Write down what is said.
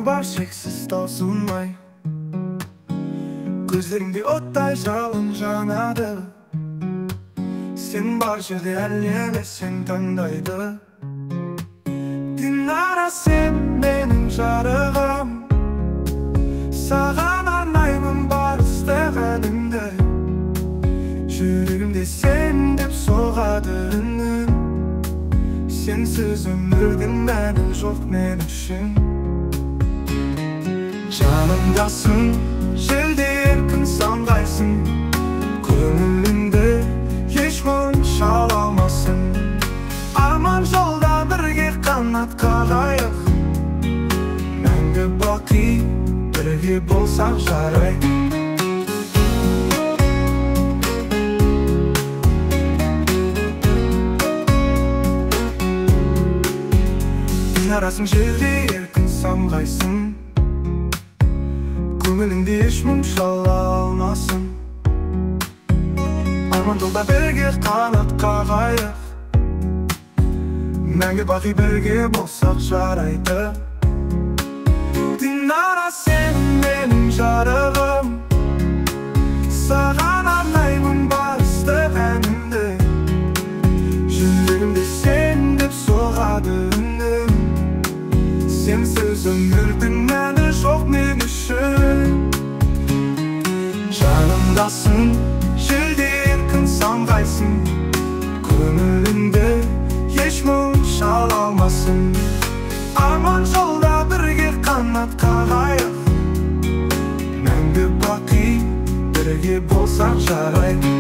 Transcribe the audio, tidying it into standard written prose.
Sonu var şeksiz tausılmay. Gözlerimde otтай жалын жанады. Sen бар жерде әлемде сен таңдайды. Динара, сен менің жарығым, саған арнаймын бар ыстық-әнімді. Жүрегімде сен деп соғады үнім. Sensiz ömürдің мәні жоқ мен үшін. Жанымдасың, желде еркін самғайсың, көңіліңді ешкім шала алмасын. Арман жолда бірге қанат қағайық, мәңгі бақи бірге болсақ жарайды. Арасың желде еркін самғайсың, көңіліңде ешкім шала алмасын. Арман жолда бірге қанат қағайық, мәңгі бақи бірге болсақ жарайды. Динара, сен менің жарығым, саған арнаймын бар ыстық-әнімді. Жүрегімде сен деп соғады үнім. Sensiz ömürдің мәні жоқ мен үшін. Жанымдасың, желде еркін самғайсың, көңіліңді ешкім шала алмасын. Арман жолда бірге қанат қағайық, мәңгі бақи бірге болсақ жарайды.